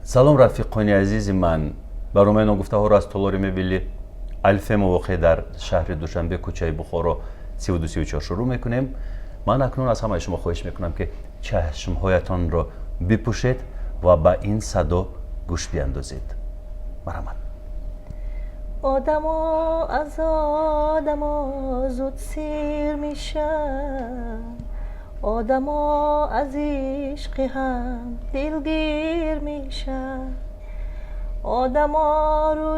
салом рафиқони азизи ман. барномаи ногуфтахоро аз толори мебили алфемо воқеъ дар шаҳри душанбе кӯчаи бухоро 32-34 шурӯъ мекунем. ман акнун аз ҳамаи шумо хоҳиш мекунам ки чашмҳоятонро бипӯшед ва ба ин садо гӯш биандозед. марҳамат. آدما از آدما زود سیر میشن، آدما از عشق هم دلگیر میشن، آدما رو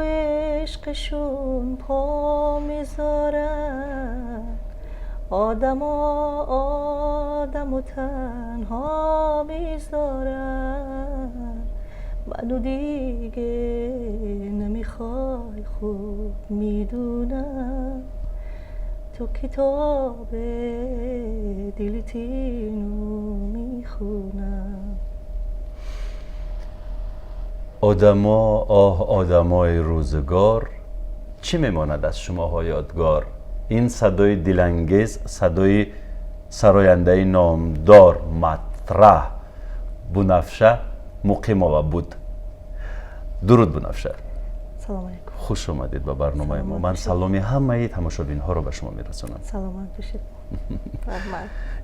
عشقشون پا میذارن، آدمو تنها میذارن. منو دیگه نمیخوای خوب میدونم، تو کتاب دلتینو میخونم. آدمای روزگار چی میماند از شماها یادگار؟ این صدای دلانگیز، صدای سراینده نامدار مطرح بونافشا مукимова بود. درود بونافشا. سلام علیکم. خوش اومدید به برنامه ما. من سلامی همه تماشابین ها رو به شما میرسونم. سلامت باشید.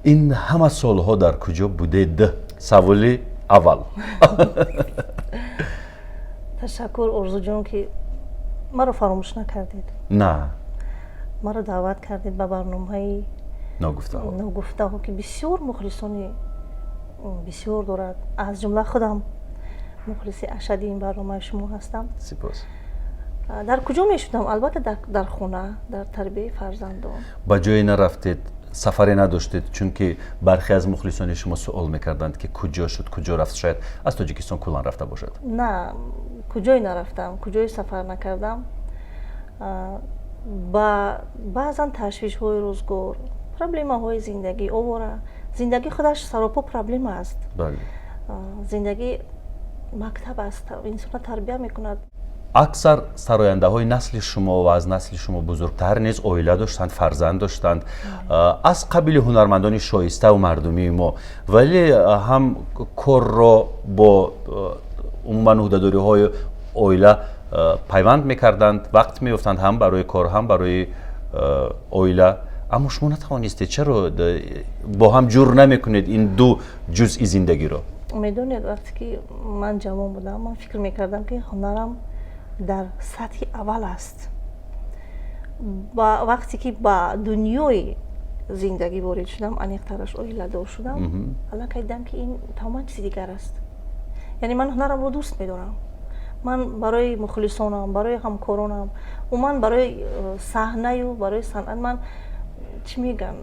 این همه سالها در کجا بودید؟ سوالی اول. تشکر ارزو جان که ما رو فراموش نکردید. نه. ما رو دعوت کردید به برنامه نگفته‌ها که بسیار مخلصانی بسیار دارد. از جمله خودم مخلصی اشدی این برنامه شما هستم. سپاس. در کجا میشدم؟ البته در خونه، در تربیت فرزندان. با جایی نرفتید؟ سفری نداشتید؟ چون که برخی از مخلصان شما سوال میکردند که کجا شد، کجا رفت، شاید از تاجیکستان کلان رفته باشد. نه، کجایی نرفتم، کجایی سفر نکردم. با بعضا تشویش های روزگار، پرابلم های زندگی آوره. زندگی خودش سراپا پرابلم است. بله. زندگی مکتب است، انسان تربیت میکند. اکثر سراینده های نسل شما و از نسل شما بزرگتر نیز عائله داشتند، فرزند داشتند، از قبیل هنرمندان شایسته و مردمی ما، ولی هم کار را با عموما عهده‌داری های عائله پیوند میکردند، وقت میافتند هم برای کار هم برای عائله. اما شما نتوانستید، چرا با هم جور نمیکنید این دو جزئی زندگی را؟ میدونید وقتی که من جوان بودم من فکر میکردم که هنرم در سطح اول است. با وقتی که با دنیای زندگی وارد شدم، انیق‌ترش عائله دار شدم، حالا که دیدم که این تمام چیز دیگر است. یعنی من هنرم رو دوست میدارم. من برای مخلصانم، برای همکارانم و من برای صحنه و برای صنعت من چی میگم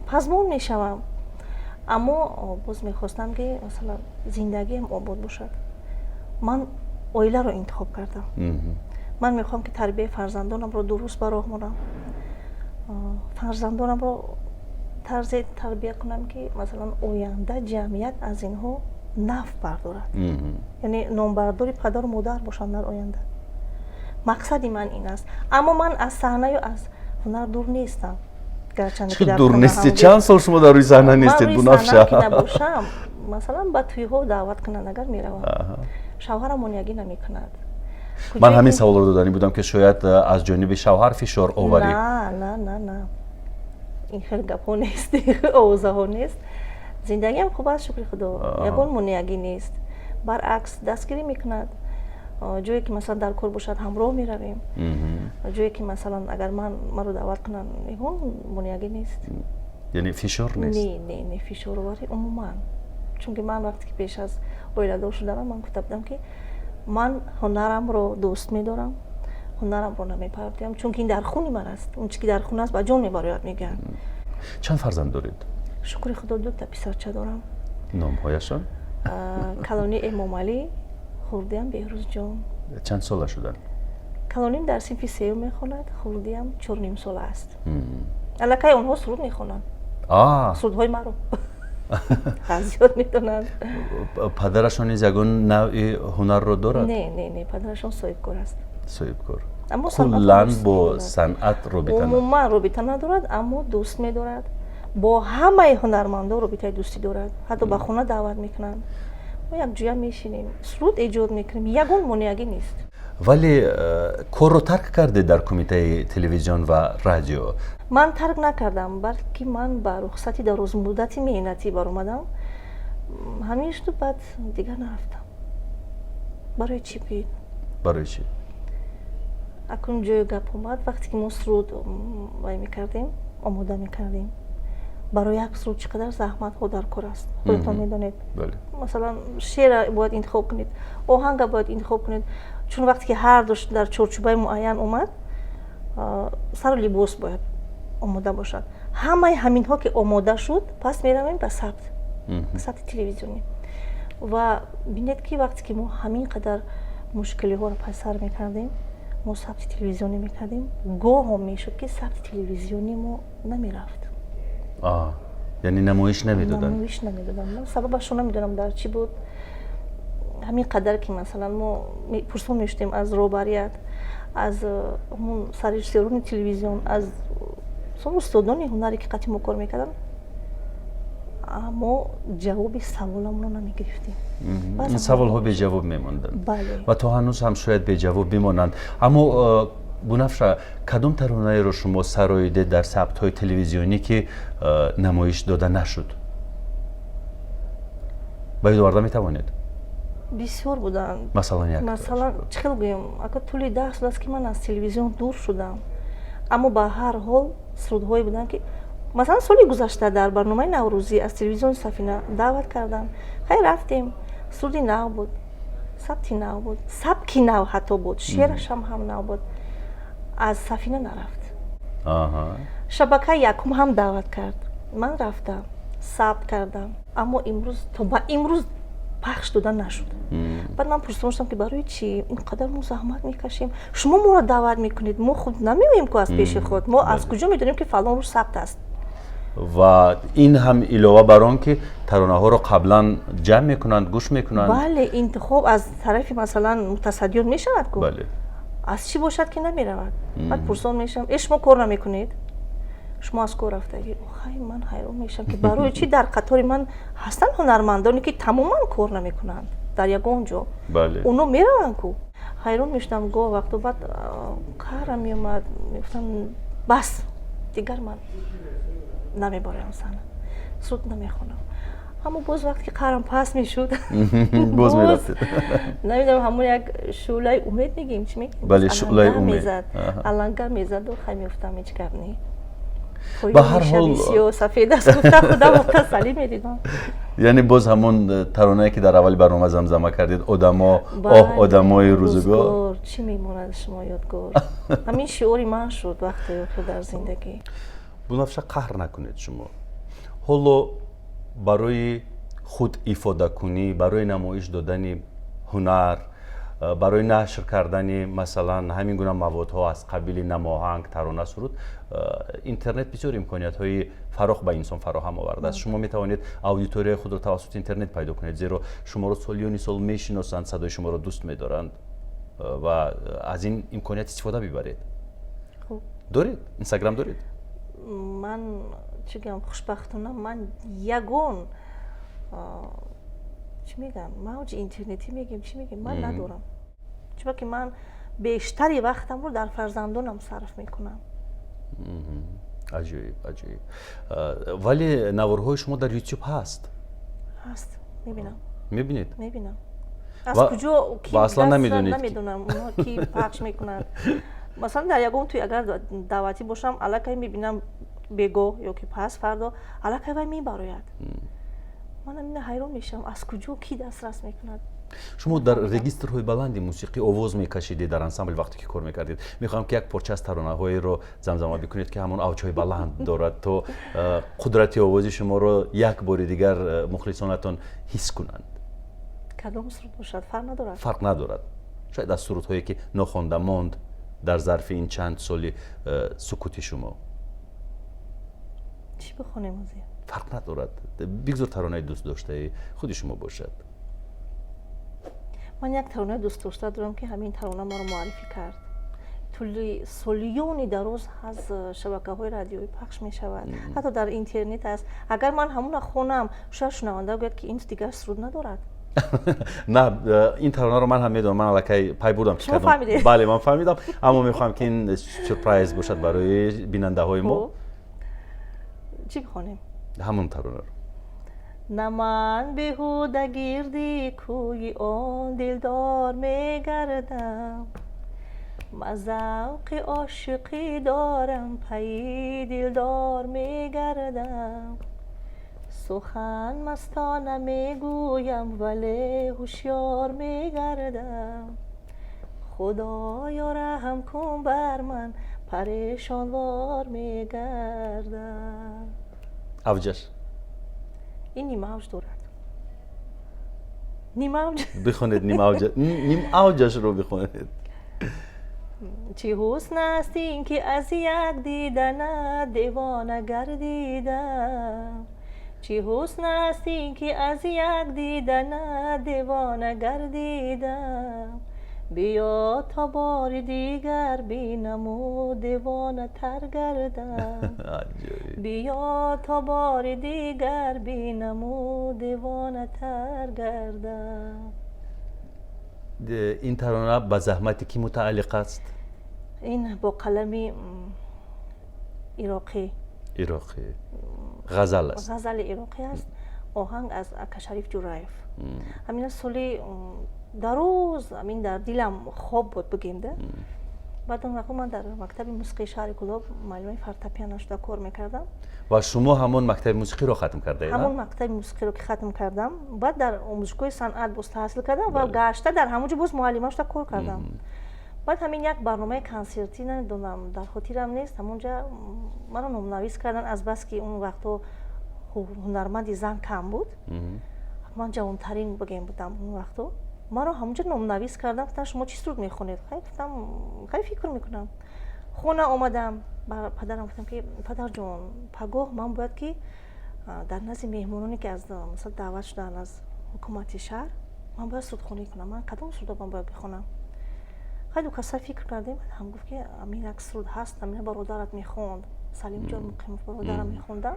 پزمون میشوم. اما باز میخواستم که مثلا زندگیم آباد باشد. من عائله رو انتخاب کردم. من میخوام که تربیت فرزندانم رو درست به راه مانم. فرزندانم رو طرز تربیت کنم که مثلا آینده جمعیت از اینها نفع بردارد. یعنی نامبرداری پدر و مادر باشند در آینده. مقصدی من این است. اما من از صحنه و از هنر دور نیستم. چه دور نیستی؟ چند سال شما در روی صحنه نیستید بونافشا؟ من روی صحنه که نباشم، مثلا با توی‌ها دعوت کنن اگر میروم، شوهرم منیگی نمیکند. من همین سوال رو دادنی بودم که شاید از جانب شوهر فشار آوری. نه این خیلی گپا نیست، اوضاع ها نیست. زندگیم خوب است شکر خدا، یکون منیگی نیست. برعکس دستگیری میکند. جایی که مثلا در کار باشد همراه میرویم. جایی که مثلا اگر من رو دعوت کنن یکون منیگی نیست. یعنی فشار نیست؟ نه فشار آوری عموما. چون که من وقتی که پیش از عائله دار شدم من گفتم که من هنرم رو دوست میدارم، هنرم رو نمیپروریم، چون که این در خون من است. اون چیزی که در خون است با جان میبارد میگن. چند فرزند دارید؟ شکر خدا 2 تا پسرچه دارم. نام هایشان؟ کلانی امام علی، خوردیم بهروز جان. چند ساله شدن؟ کلانیم در صنف 3 میخواند، خوردیم 4.5 ساله است. الکی اونها سرود میخوانند. سرودهای ما رو زیاد میدونند. پدرشان نیز یگان نوع هنر رو دارد؟ نه پدرشان صاحبکار است. صاحبکار. اما کلاً با صنعت رابطه عموما رابطه ندارد، اما دوست می‌دارد. با همه هنرمندا رابطه دوستی دارد. حتی به خونه دعوت میکنن. ما یک جویا میشینیم، سرود ایجاد میکنیم. یگان مانعی نیست. ولی کار رو ترک کرده در کمیته تلویزیون و رادیو؟ من ترک نکردم، بلکه من با رخصتی در روز مدتی مهنتی بر اومدم. همیشه تو بعد دیگر نرفتم. برای چی بید؟ برای چی؟ اکنون جای گپ اومد وقتی که ما سرود وای میکردیم، آماده میکردیم. برای یک سرود چقدر زحمت ها در کار است. خودتان میدونید. بله. مثلا شعر باید انتخاب کنید، آهنگ باید انتخاب کنید. چون وقتی که هر دوش در چارچوبای معین اومد، سر و لباس باید آماده باشد. همین ها که آماده شد، پس میرویم به ثبت تلویزیونی. و بینید که وقتی که ما همین قدر مشکلی ها رو پسر میکردیم، ما ثبت تلویزیونی میکردیم، گاه هم میشد که ثبت تلویزیونی ما نمیرفت. یعنی نمایش نمیدادن؟ نمایش نمیدادن. من سببش رو نمیدونم در چی بود. همین قدر که مثلا ما پرسون میشتیم از روبریت، از همون سررسیوران تلویزیون، از استادان هنری که قطعی مکار میکردن، اما جواب سوالمون رو نمیگرفتیم. این سوال ها به جواب میماندن. بله. و تا هنوز هم شاید به جواب بمانند. اما بونفشا، کدام ترانه رو شما سراییده در ثبت های تلویزیونی که نمایش داده نشد؟ باید آورده میتوانید؟ بسیار بودن. مثلا چه بگویم، اگر طول 10 سال است که من از تلویزیون دور شدم، اما به هر حال سرودهایی بودن که مثلا سال گذشته در برنامه نوروزی از تلویزیون سفینه دعوت کردن. خیلی رفتیم، سرودی نو بود، ثبتی نو بود، سبکی نو حتی بود، شعرش هم نو بود. از سفینه نرفت. شبکه یکم هم دعوت کرد، من رفتم، ثبت کردم، اما امروز پخش دادن نشد. بعد من پرسیدم که برای چی اینقدر ما زحمت میکشیم، شما ما رو دعوت میکنید، ما خود نمیویم که از پیش خود، ما از کجا میدونیم که فلان روز ثبت است؟ و این هم علاوه بر آن که ترانه ها رو قبلا جمع میکنند، گوش میکنند. بله، انتخاب از طرف مثلا متصدیون میشود که بله. از چی باشد که نمیرود. بعد پرسان میشم شما کار نمیکنید؟ شما از کار رفتگی؟ خیلی من حیران میشم که برای چی در قطار من هستن هنرمندانی که تماما کار نمیکنند در یگان جا. بله. اونو میروند کو. حیران میشدم گاه وقت و بعد کارم میومد، میگفتم بس دیگر من نمیبارم سنه، سود نمیخونم. اما باز وقتی که قرم پس میشد باز میرفتید. نمیدونم همون یک شعله امید میگیم چی میگیم؟ بله، شعله امید. علنگه میزد و خیلی میفتم هیچ کرنی. به هر حال سفید است گفته خدا متصلی میدیدم. یعنی باز همون ترانه‌ای که در اول برنامه زمزمه کردید، آدمای روزگار. چی میموند شما یادگار؟ همین شعوری من شد وقتی تو در زندگی. بونفشا قهر نکنید شما. حالا برای خود ایفاده کنی، برای نمایش دادن هنر، برای نشر کردن مثلا همین گونه موادها از قبیل نماهنگ، ترانه، سرود، اینترنت بسیار امکانیت‌های فراخ به انسان فراهم آورده است. شما میتوانید اودیتوری خود را توسط اینترنت پیدا کنید، زیرا شما را سالیان سال میشناسند، صدای شما را دوست می‌دارند و از این امکانیت استفاده ببرید. خوب. دارید؟ اینستاگرام دارید؟ من چی میگم، خوشبختانه من یگان چی میگم، موج اینترنتی میگیم چی میگیم، من ندارم. چون که من بیشتری وقتم رو در فرزندانم صرف میکنم. عجیب. ولی نوارهای شما در یوتیوب هست؟ هست، میبینم. میبینید؟ میبینم. از کجا کی اصلا نمیدونید؟ نمیدونم اونا کی پخش میکنن. مثلا در یگان توی اگر دعوتی باشم الکی میبینم بگو یا که پس فردا الکی وای میبراید. من همین حیران میشم از کجا کی دسترس میکند. شما در رجیسترهای بلند موسیقی آواز میکشیدید در انسامبل وقتی که کار میکردید. میخوام که یک پارچه از ترانه‌هایی رو زمزمه بکنید که همون اوجهای بلند دارد تا قدرت آوازی شما رو یک بار دیگر مخلصانتون حس کنند. کدام سرود باشد فرق ندارد؟ فرق ندارد. شاید از سرودهایی که ناخوانده ماند در ظرف این چند سالی سکوتی شما. چی بخونیم از این؟ فرق ندارد. بگذار ترانه دوست داشته خودی شما باشد. من یک ترانه دوست داشته دارم که همین ترانه ما رو معرفی کرد. طول سالیانی دراز از شبکه‌های رادیویی پخش می‌شود. حتی در اینترنت است. اگر من همون خونم شاید شنونده بگوید که این دیگر سرود ندارد. نه این ترانه رو من هم میدونم. من الکی پای بردم که فهمیدید؟ بله من فهمیدم، اما میخوام که این سورپرایز باشد برای بیننده های ما. چی بخونیم؟ همون ترانه رو. نه من بیهوده گردی کوی آن دلدار میگردم، من ذوق عاشقی دارم پی دلدار میگردم، سخن مستانه میگویم ولی هوشیار میگردم، خدایا رحم کن بر من پریشان وار میگردم. اوجش این نیم اوج دارد. نیم اوج بخونید. نیم اوجش رو بخونید. چه حسن است این که از یک دیدن دیوانه گردیدم، چه حسن است این که از یک دیدن دیوانه گردیدم، بیا تا بار دیگر بینم و دیوانه تر گردم، بیا تا بار دیگر بینم و دیوانه تر گردم. این ترانه به زحمت کی متعلق است؟ این با قلم عراقی غزل است. غزل عراقی است. آهنگ از اکا شریف جورایف. همین سالی در روز همین در دلم خواب بود بگیم ده. بعد اون وقت من در مکتب موسیقی شهر کلاب معلم فورتپیانو شده کار میکردم. و شما همون مکتب موسیقی رو ختم کرده اید؟ همون مکتب موسیقی رو که ختم کردم، بعد در آموزشگاه صنعت باز تحصیل کردم و گشته در همونجا باز معلم شده کار کردم. بعد همین یک برنامه کنسرتی ندونم در خاطرم نیست، همونجا منو نام‌نویس کردن از بس که اون وقتا هنرمند زن کم بود. من جوانترین بگیم بودم اون وقتا. منو همونجا نام‌نویس کردن، گفتن شما چی سرود میخونید؟ خیلی فکر میکنم. خونه آمدم بر پدرم گفتم که پدر جان پگاه من باید که در نزد مهمونانی که از مثلا دعوت شدن از حکومت شهر من باید سرودخوانی کنم، من کدوم سرود من باید بخونم؟ خیلی کسا فکر کردیم، هم گفت که امین یک سرود هست، امین برادرت میخوند، سلیم جان مقیم برادرم میخوندم،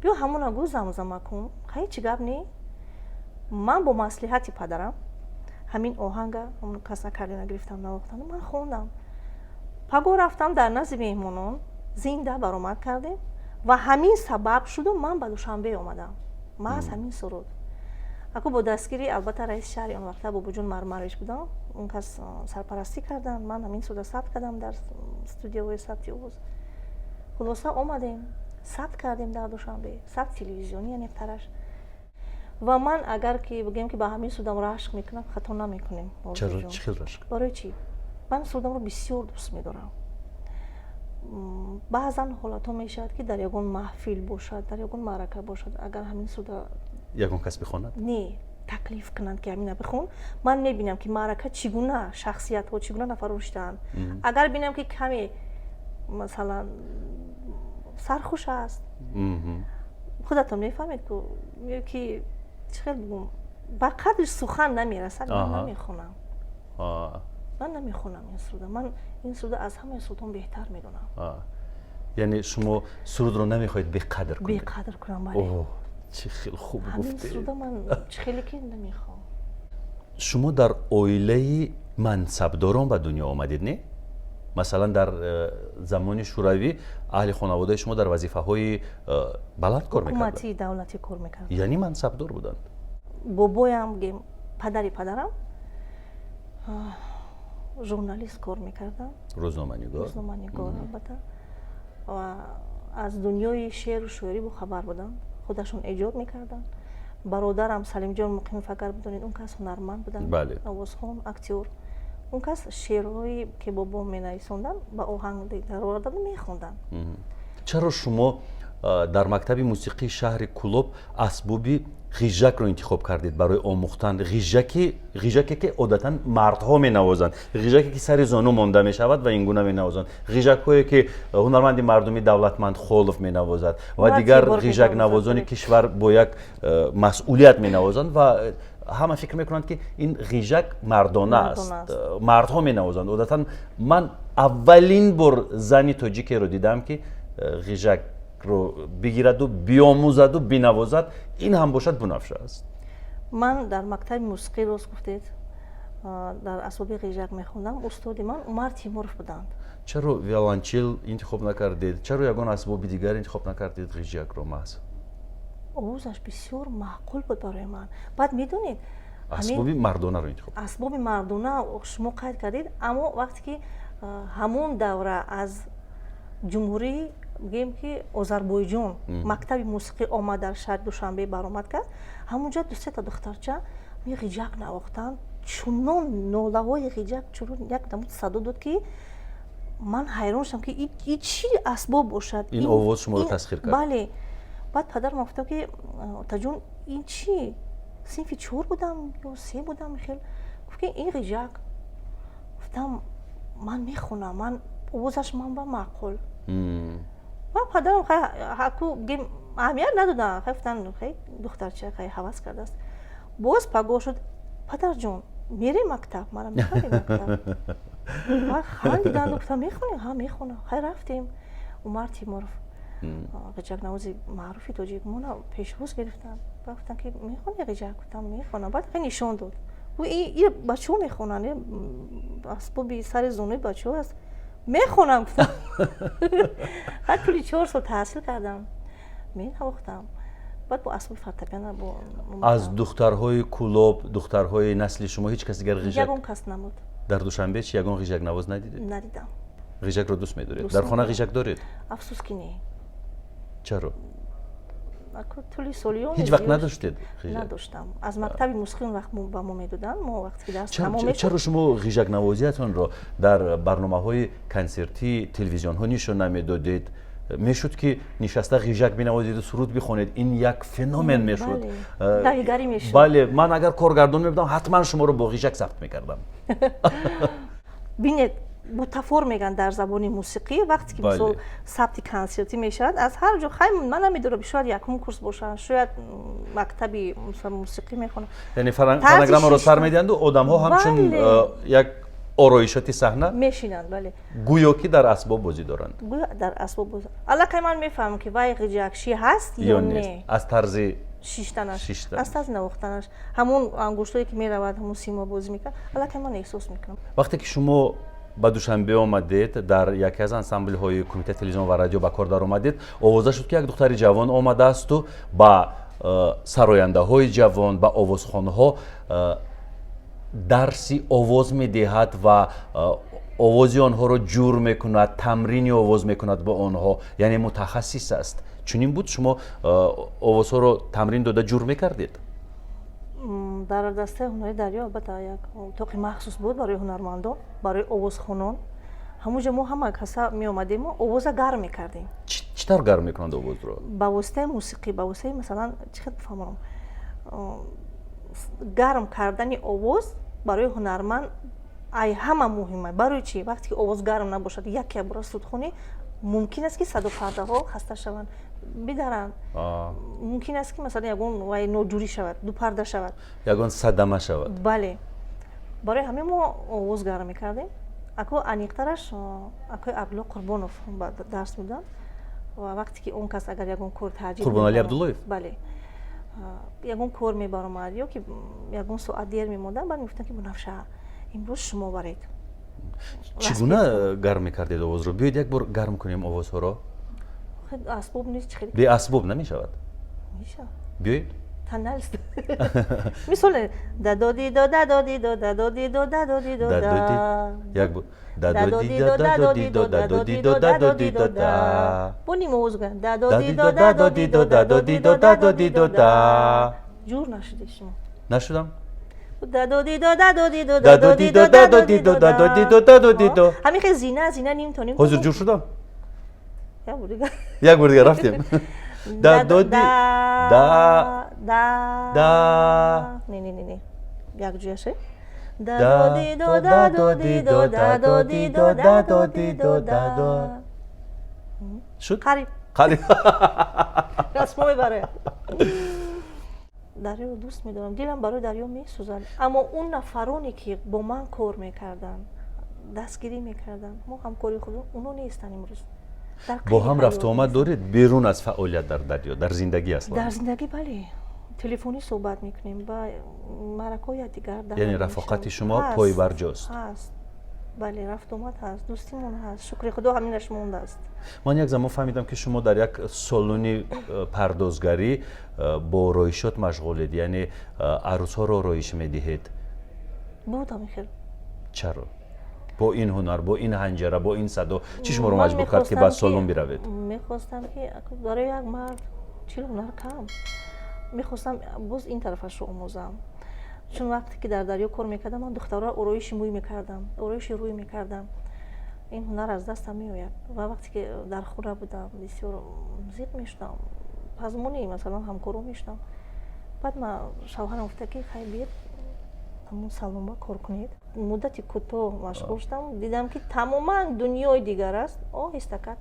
بیا همون گو زمزمه کن. خیلی چی گپ نی. من با مصلحت پدرم همین آهنگ اون کسا کردین گرفتم نواختم، من خوندم. پگاه رفتم در نزد مهمونان زنده برآمد کردیم و همین سبب شد من به دوشنبه آمدم. من از همین سرود اکو با دستگیری البته رئیس شهر اون وقت بابا جون مرمرش بودم، اون کس سرپرستی کردن، من همین سرود ثبت کردم در استودیوی ثبت اوز. خلاصه آمدیم ثبت کردیم در دوشنبه، ثبت تلویزیونی یعنی ترش. و من اگر که بگم که به همین سرودم رشق میکنم خطا نمیکنیم. چرا چی رشق؟ برای چی؟ من سرودم رو بسیار دوست می‌دارم. بعضا حالات میشد که در یگان محفل باشد، در یگان معرکه باشد، اگر همین سرود یگان کس بخواند؟ نه، تکلیف کنند که همین بخون. من میبینم که معرکه چگونه شخصیت ها چگونه نفر رشدند. اگر ببینم که کمی مثلا سرخوش است، خودتون میفهمید که چقدر بگم با قدر سخن نمیرسد، من نمیخونم. من نمیخونم این سرود. من این سرود از همه سرودان بهتر میدونم. یعنی شما سرود رو نمیخواید به قدر کنید؟ به قدر کنم. اوه چه خیلی خوب گفته. همین سرود من خیلی که نمیخوام. شما در عائله منصبداران به دنیا آمدید نه؟ مثلا در زمان شوروی اهل خانواده شما در وظیفه‌های بلند کار میکردند؟ حکومتی دولتی کار میکردند. یعنی منصبدار بودند؟ بابایم پدرم ژورنالیست کار میکردن، روزنامه‌نگار البته، و از دنیای شعر و شاعری با خبر بودن، خودشون ایجاد میکردن. برادرم سلیم جان مقیم فکر بدونید اون کس هنرمند بودن، بله. نوازخوان، اکتور. اون کس شعرهایی که بابا مینویسوندن با آهنگ در آوردن میخوندن. چرا شما در مکتب موسیقی شهر کلوب اسبابی غیژک رو انتخاب کردید برای آموختن؟ غیژکی که عادتا مردها می نوازند، غیژکی که سر زانو مانده می شود و این گونه می نوازند، غیژک‌هایی که هنرمند مردمی دولتمند خلف می نوازد و دیگر غیژک نوازان کشور با یک مسئولیت می نوازند و ҳама фикр мекунанд ки ин ғижак мардона аст, мардҳо менавозанд. одатан ман аввалин бор зани тоҷикеро дидам ки ғижакро бигираду биомӯзаду бинавозад. ин ҳам бошад Бунафша аст. ман дар мактаби мусиқӣ рост гуфтед дар асбоби ғижак мехондам. устоди ман Умар Тимуров буданд. чаро виолончел интихоб накардед? чаро ягон асбоби дигар интихоб накардед ғижакро маҳз? овозаш бисёр маъқул буд барои ман. баъд медонед асбоби мардонаро интихоб асбоби мардона шумо қайд кардед, аммо вақте ки ҳамон давра аз ҷумҳурии бигем ки Озарбойҷон мактаби мусиқӣ омад дар шаҳри Душанбе баромад кард, ҳамонҷа дусета духтарча ми ғижак навохтанд. чунон нолаҳои ғижак чунон як намуд садо дод ки ман ҳайрон шудам ки ин чӣ асбоб бошад. ин овоз шуморо тасхир кард? бале. баъд падарам гуфтам ки отаҷон ин чӣ? синфи 4 будам ё 3 будам михел. гуфт ки ин ғижак. гуфтам ман мехонам, ман овозаш ман ба маъқул. ва падарам ҳаку аҳамият надодам. гуфтан духтарча ҳавас кардааст. боз пагоҳ шуд. падарҷон мерем мактаб? мара мехонем мактаб? ва хандидан гуфтам мехонем? ҳа мехонам. рафтем. Умар Тимуров ғижакнавози маъруфи тоҷик мона пешвоз гирифтам. гуфтам ки мехони ғижак? гуфтам мехонам. баъд нишон дод. ин бачаҳо мехонанд, асбоби сари зонаи бачаҳо аст. мехонам гуфтам. ҳар тӯли 4 сол таҳсил кардам. менавохтам. баъд бо асбоби фортепиано аз духтарҳои кулоб, духтарҳои насли шумо ҳеҷ кас дигар ғижак? ягон кас намуд. дар Душанбе чи ягон ғижакнавоз надидед? надидам. ғижакро дӯст медоред? дар хона ғижак доред? афсуски не. чаро? тӯли солиён ҳеҷ вақт надоштед ғижак? надоштам. аз мактаби мусиқӣ он вақт ба мо медоданд. мо вақте ки дарс тамом мешуд. чаро шумо ғижакнавозиятонро дар барномаҳои консертӣ телевизионҳо нишон намедодед? мешуд ки нишаста ғижак бинавозеду суруд бихонед. ин як феномен мешуд. давигарӣ мешуд. бале, ман агар коргардон мебудам ҳатман шуморо бо ғижак забт мекардам. бинед бутафор мегӯянд дар забони мусиқӣ. вақте ки мисол сабти консертӣ мешавад, аз ҳар ҷо ман намедонам, шояд якум курс бошад, шояд мактаби мусиқӣ мехонад. яъне фонограммаро сар медиҳанду одамҳо ҳамчун як ороишоти саҳна мешинанд. бале, гӯё ки дар асбоб бозӣ доранд. гӯё дар асбоб бозӣ. аллакай ман мефаҳмам ки вай ғижакшӣ ҳаст ё не. аз тарзи шиштанаш, аз тарзи навохтанаш, ҳамон ангуштое ки меравад, ҳамон симо бозӣ мекард, аллакай ман эҳсос мекунам. вақте ки шумо ба Душанбе омадед, дар яке аз ансамблҳои кумитаи телевизион ва радио ба кор даромадед, овоза шуд ки як духтари ҷавон омадаасту ба сарояндаҳои ҷавон, ба овозхонҳо дарси овоз медиҳад ва овози онҳоро ҷур мекунад, тамрини овоз мекунад ба онҳо, яъне мутахассис аст. чунин буд? шумо овозҳоро тамрин дода ҷур мекардед? дар дастаи ҳунари дарё албатта як утоқи махсус буд барои ҳунармандон, барои овозхонон. ҳамонҷа мо ҳама каса меомадем, овоза гарм мекардем. чӣ тавр гарм мекунанд овозро? ба воситаи мусиқӣ, ба воситаи масалан чӣ хел бифаҳмонам, гарм кардани овоз барои ҳунарманд ай ҳама муҳима. барои чӣ? вақте ки овоз гарм набошад, як бора судхонӣ, мумкин аст ки садопардаҳо хаста шаванд, бидаранд. мумкин аст ки масалан ягон вай ноҷурӣ шавад, дупарда шавад, ягон садама шавад. бале, барои ҳамин мо овоз гарм мекардем. ако аниқтараш акои Абдулло Қурбонов дарс муданд ва вақте ки он кас агар ягон кор таъҷил Қурбонали Абдуллоев? бале, ягон кор мебаромад ё ки ягон соат дер мемондам, баъд мегуфтам ки Бунафша имрӯз шумо баред. чӣ гуна гарм мекардед овозро? биёед як бор гарм кунем овозҳоро. асбоб нест, бе асбоб намешавад? мешавад. биёед таналс мисол дадоди до дадоди до дадоди до дадоди до як бор дадоди до дадоди до дадоди до дадоди до да боним овоз гӯям дадоди до дадоди до дадоди до дадоди до да. ҷур нашудед шумо? нашудам. дадоди до дадоди до дадоди до дадоди до дадоди до дадоди до. ҳамин хел зина ним то ним. ҳозир ҷур шудам. як бор дигар рафтем. дадоди да не як ҷояше дадоди до дадоди до дадоди до дадоди до дадо. шуд? қариб қариб. расмо мебаре. дарёро дӯст медорам, дилам барои дарё месӯзад. Аммо он нафароне ки бо ман кор мекарданд, дастгирӣ мекарданд, мо ҳамкори худ онҳо нестанд имрӯз. бо ҳам рафту омад доред берун аз фаъолият дар дарё, дар зиндагӣ аслан? Дар зиндагӣ бале, телефонӣ суҳбат мекунем ба маъракаҳои дигар. Яъне рафоқати шумо пойбарҷост? ҳаст, бале, рафту омад ҳаст, дӯстимон ҳаст, шукри худо ҳаминаш мондааст. ман як замон фаҳмидам ки шумо дар як солуни пардозгарӣ бо ороишот машғулед, яъне арӯсҳоро ороиш медиҳед. Будам хел. чаро? бо ин ҳунар, бо ин ҳанҷара, бо ин садо чӣ шуморо маҷбур кард ки ба солун биравед? мехостам ки барои як мард чил ҳунар кам. мехостам боз ин тарафашро омӯзам. чун вақте ки дар дарё кор мекардам, ман духтарро ороиши мӯй мекардам, ороиши рӯй мекардам. ин ҳунар аз дастам меояд. ва вақте ки дар хона будам, бисёр зиқ мешудам, пазмони масалан ҳамкором мешудам. баъд ман шавҳарам гуфта ки хай биед ҳамун салонба кор кунед. муддати кӯтоҳ машғул шудам, дидам ки тамоман дунёи дигар аст. Оҳистакак.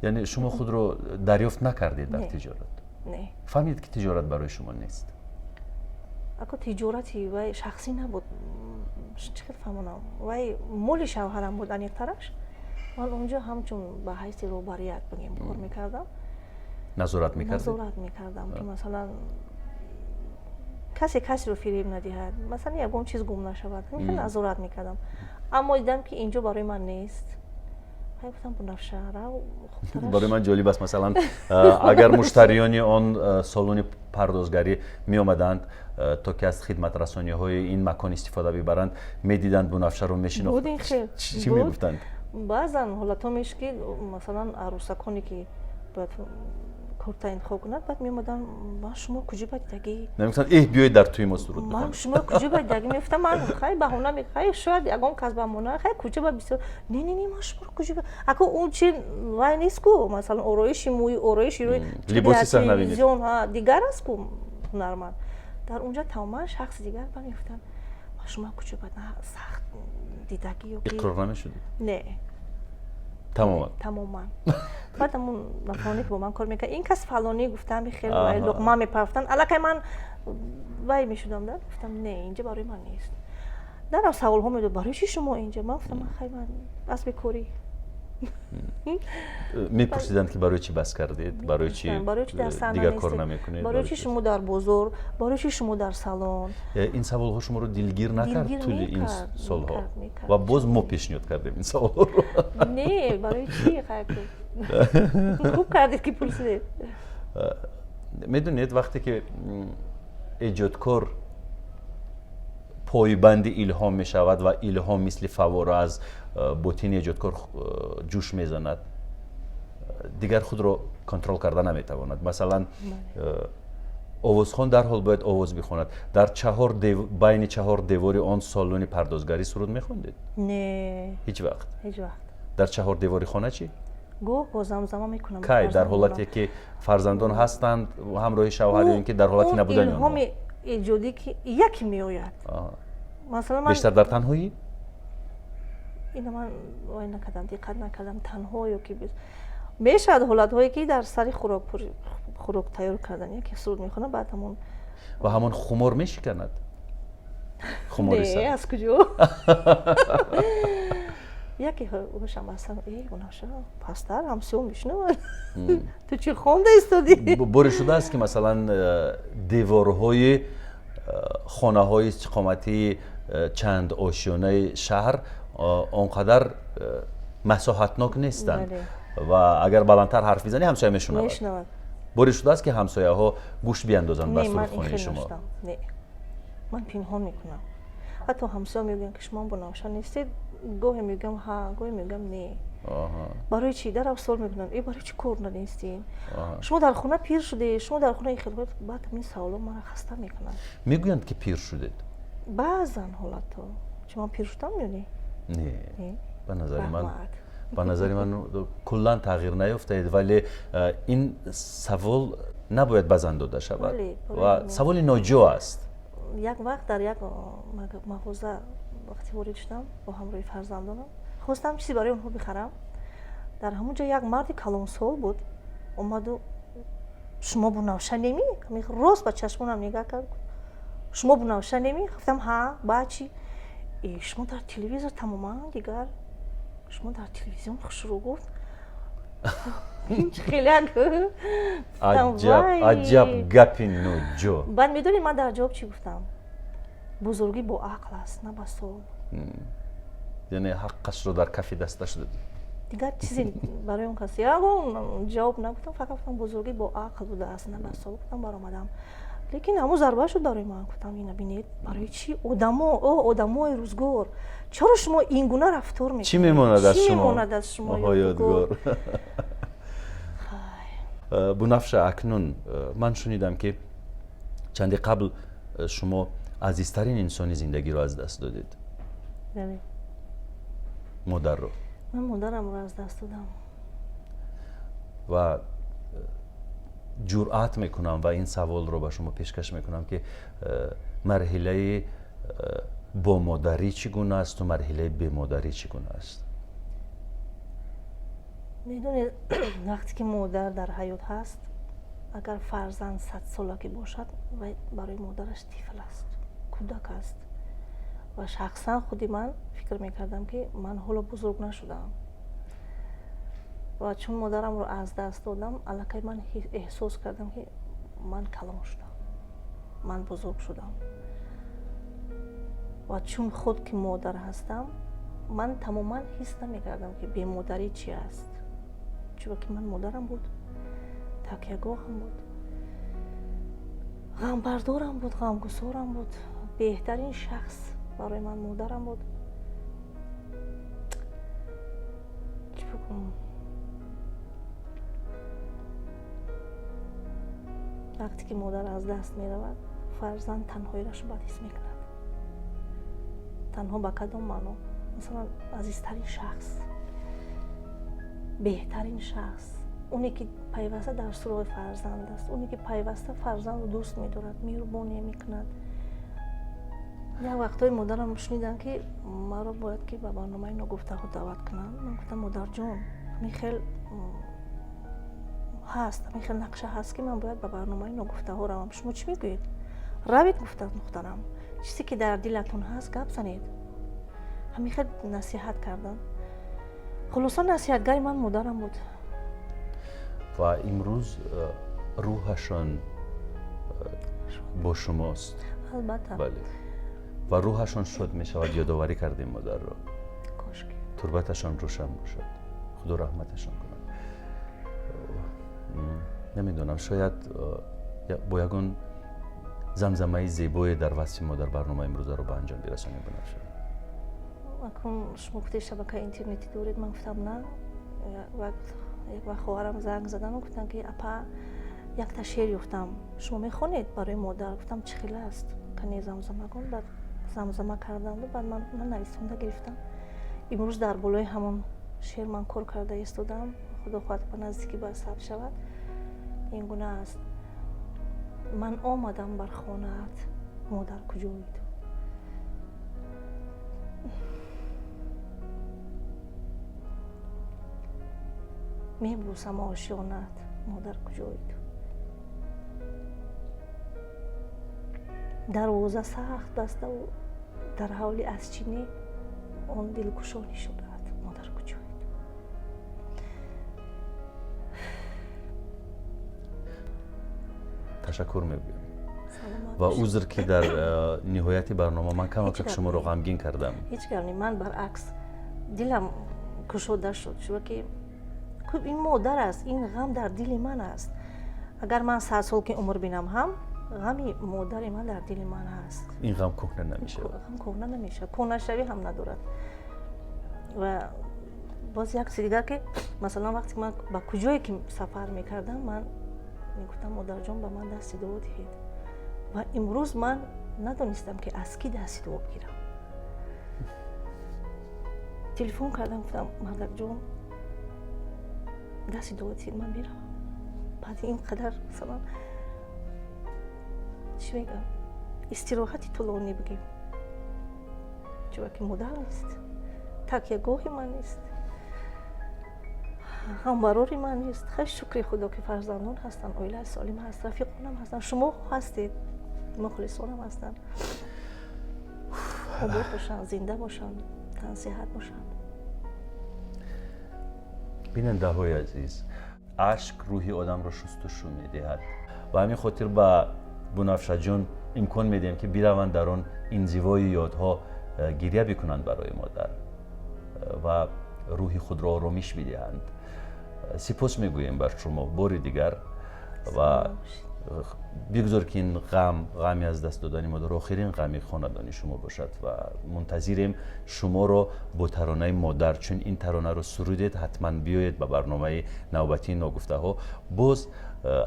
яъне шумо худро дарёфт накардед дар тиҷорат? Не. фаҳмидед ки тиҷорат барои шумо нест? ако тиҷорати вай шахсӣ набуд, чӣ хел фаҳмонам, вай моли шавҳарам буд аниқтараш. ман онҷо ҳамчун ба ҳайси роҳбарият бигем кор мекардам. назорат мекардед? назорат мекардам ки масалан касе касеро фиреб надиҳад, масалан ягон чиз гум нашавад, назорат мекардам. аммо дидам ки инҷо барои ман нест. ҳай гуфтам Бунафша рав. барои ман ҷолиб аст, масалан агар муштариёни он солуни пардозгарӣ меомаданд то ки аз хидматрасониҳои ин макон истифода бибаранд, медиданд Бунафшаро мешинохтанд, чӣ мегуфтанд? баъзан ҳолатҳо мешуд ки масалан арӯсаконе ки бояд корта интихоб кунад, баъд меомаданд ман шумо куҷо ба дидагӣ? намегуфтанд биёед дар туи мо суруд бихонед. ман шумо куҷо ба дидагӣ? мегуфтам ман хай баҳона хай шояд ягон кас ба монад, хай куҷо ба бисёр не ман шуморо куҷо ба ако он чи вай нест ку, масалан ороиши мӯй, ороиши рӯй, либоси саҳнавӣ телевизион дигар аст ку ҳунарманд. дар онҷа тамоман шахси дигар ба мегуфтанд ман шумо куҷо ба сахт дидагӣ иқрор намешудед? не. тамоман. баъд ҳамун нафароне ки бо ман кор мекард, ин кас фалонӣ гуфтам хел луқма мепафтанд, аллакай ман вай мешудам да, гуфтам не, инҷа барои ман нест. дарам саволҳо медод, барои чӣ шумо инҷа? ман гуфтам хай ман асби корӣ. мепурсиданд ки барои чӣ бас кардед, барои чӣ дигар кор намекунед, барои чӣ шумо дар бозор, барои чӣ шумо дар салон? ин саволҳо шуморо дилгир накард тӯли ин солҳо? ва боз мо пешниҳод кардем ин саволҳоро. не, барои чӣ? хуб кардед ки пурсидед. медонед вақте ки эҷодкор пойбанди илҳом мешавад ва илҳом мисли фаввора аз ботини эҷодкор ҷӯш мезанад, дигар худро контрол карда наметавонад. масалан овозхон дарҳол бояд овоз бихонад. дар байни чаҳор девори он солуни пардозгарӣ суруд мехондед? не, ҳеҷ вақт? ҳеҷ вақт. дар чаҳор девори хона чӣ? гоҳ бо замзама мекунам. кай дар ҳолате ки фарзандон ҳастанд ҳамроҳи шавҳар, ки дар ҳолати набудани онҳо? илҳоми эҷодӣ ки яке меояд. масалан ман бештар дар танҳоӣ? ина ман вай накардам, диққат накардам танҳо ё ки мешавад ҳолатҳое ки дар сари хӯрок тайёр кардан яке суруд мехонад, баъд ҳамон ва ҳамон хумор мешиканад? хумори сар? не, аз куҷо? яке ҳошам астан, Бунафша пастар ҳамсиён мешунавад. ту чӣ хонда истодӣ? боре шудааст ки масалан деворҳои хонаҳои истиқоматии чанд ошёнаи шаҳр он қадар масоҳатнок нестанд ва агар баландтар ҳарф бизанӣ ҳамсоя мешунавад. боре шудааст ки ҳамсояҳо гӯш биандозанд ба сурудхонаи шумо? не, ман пинҳон мекунам. ҳатто ҳамсоя мегӯянд ки шумо Бунафша нестед, гоҳе мегӯям ҳа, гоҳе мегӯям не. барои чӣ? дарам суол мекунанд, барои чӣ кор нанестем? шумо дар хона пир шудед, шумо дар хона хелҳоят, баъд ин саволҳо маро хаста мекунанд. мегӯянд ки пир шудед? баъзан ҳолатҳо. чӣ ман пир шудам ё не? не, ба назари ман куллан тағйир наёфтаед, вале ин савол набояд базан дода шавад ва саволи ноҷо аст. як вақт дар як мағоза вақти ворид шудам бо ҳамроҳи фарзандонам, хостам чизе барои онҳо бихарам. дар ҳамон ҷо як марди калонсол буд, омаду шумо Бунафша неми? Рост ба чашмонам нигоҳ кард. Шумо Бунафша неми? Гуфтам ҳа, ба чӣ? Шумо дар телевизор тамоман дигар. Шумо дар телевизион шуруъ гуфт. Хелак. аҷаб гапи ноҷо. Баъд медонед ман дар ҷавоб чӣ гуфтам? Бузургӣ бо ақл аст, на ба сол. яъне ҳаққашро дар кафи дасташ дод. дигар чизе барои он кас ягон ҷавоб нагуфтам, фақат гуфтам бузургӣ бо ақл будааст, на ба сол. Гуфтам баромадам. лекин ҳамун зарба шуд барои ман. Гуфтам ина бинед, барои чӣ одамои рӯзгор, чаро шумо ин гуна рафтор мекунед? чӣ мемонад аз шумо ёдгор? Бунафша, акнун ман шунидам ки чанди қабл шумо азизтарин инсони зиндагиро аз даст додед. модарро. ман модарамро аз даст додам. ва ҷуръат мекунам ва ин саволро ба шумо пешкаш мекунам ки марҳилаи бо модарӣ чӣ гуна асту марҳилаи бемодарӣ чӣ гуна аст? медонед вақте ки модар дар ҳаёт ҳаст, агар фарзанд 100 сола ки бошад, вай барои модараш тифл аст, кӯдак аст. ва шахсан худи ман фикр мекардам ки ман ҳоло бузург нашудам. ва чун модарамро аз даст додам, аллакай ман эҳсос кардам ки ман калон шудам, ман бузург шудам. ва чун худ ки модар ҳастам, ман тамоман ҳис намекардам ки бемодарӣ чӣ аст. чунки ки ман модарам буд, такягоҳам буд, ғамбардорам буд, ғамгусорам буд, беҳтарин шахс барои ман модарам буд. чӣ бигӯм? вақте ки модар аз даст меравад, фарзанд танҳоиашро бад ҳис мекунад. танҳо ба кадом маъно? масалан азизтарин шахс, беҳтарин шахс, оне ки пайваста дар суроғи фарзанд аст, оне ки пайваста фарзандро дӯст медорад, меҳрубоне мекунад. як вақтҳои модарам шунидам ки маро бояд ки ба барномаи Ногуфтахо даъват кунанд. ман гуфтам модарҷон, ҳамин хел ҳаст, ҳамин хел нақша ҳаст ки ман бояд ба барномаи Ногуфтахо равам. шумо чӣ мегӯед? равед, гуфтам духтарам, чизе ки дар дилатон ҳаст гап занед. ҳамин хел насиҳат карданд. хулоса насиҳатгари ман модарам буд. ва имрӯз рӯҳашон бо шумост. албатта. бале. ва рӯҳашон шод мешавад ёдоварӣ кардем модарро. кошки турбаташон рӯшан бошад. худо раҳматашон кунад. намедонам, шояд бо ягон замзамаи зебое дар васфи мо дар барномаи имрӯзаро ба анҷом бирасонем. Бунафша, акун шумо гуфтед шабакаи интернетӣ доред? ман гуфтам на. як вақт хоҳарам занг задан гуфтанд ки апа якта шеър ёфтам, шумо мехонед барои модар? гуфтам чӣ хел аст? кане замзама кун. баъд замзама карданду баъд ман нависонда гирифтам. имрӯз дар болои ҳамон шеър ман кор карда истодам. худо хоҳад ба наздикӣ ба сабт шавад. ин гуна аст: ман омадам бар хонаат, модар куҷои ту? мебусам ошёнат, модар куҷои ту? дарвоза сахт баставу дар ҳавли азчинӣ он дилкушо нишудад, модар куҷои ту? ташаккур мегӯям ва узр ки дар ниҳояти барнома ман камакак шуморо ғамгин кардам. ҳеҷ гап не. ман баръакс дилам кушода шуд, чунки ин модар аст, ин ғам дар дили ман аст. агар ман 100 сол ки умр бинам ҳам, ғами модари ман дар дили ман ҳаст. ин ғам кӯҳна намешавад. ғам кӯҳна намешавад, кӯҳнашавӣ ҳам надорад. ва боз як чиз дигар ки масалан вақте ки ман ба куҷое ки сафар мекардам, ман мегуфтам модарҷон ба ман дасти дуо диҳед. ва имрӯз ман надонистам ки аз кӣ дасти дуо бигирам. телефон кардам, гуфтам модарҷон дасти дуо диҳед, ман меравам. баъди ин қадар масалан чӣ мегӯям, истироҳати тӯлонӣ бигем, чунки модар нест, такягоҳи ман нест. ҳамбарори ман нест. хеле шукри худо ки фарзандон ҳастанд, оилаи солим ҳаст, рафиқонам ҳастанд, шумо ҳастед, мухлисонам ҳастанд. обод бошанд, зинда бошанд, тансиҳат бошанд. бинандаҳои азиз, ашк рӯҳи одамро шустушӯ медиҳад ва ҳамин хотир ба бунафша ҷон имкон медиҳем ки бираванд дар он инзивои ёдҳо гирья бикунанд барои модар ва рӯҳи худро оромиш бидиҳанд. сипос мегӯем бар шумо бори дигар ва бигзор ки ин ғами аз даст додани модар охирин ғами хонадони шумо бошад ва мунтазирем шуморо бо таронаи модар, чун ин таронаро сурудед, ҳатман биёед ба барномаи навбатии ногуфтаҳо. боз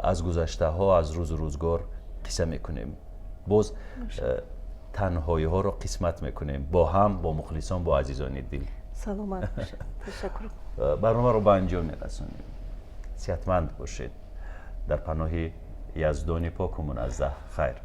аз гузаштаҳо, аз рӯзу рӯзгор қисса мекунем, боз танҳоиҳоро қисмат мекунем, бо ҳам, бо мухлисон, бо азизони дил. саломат бошед. ташаккур. барномаро ба анҷом мерасонем. сиҳатманд бошед. дар паноҳи яздони поку муназзаҳ. хайр.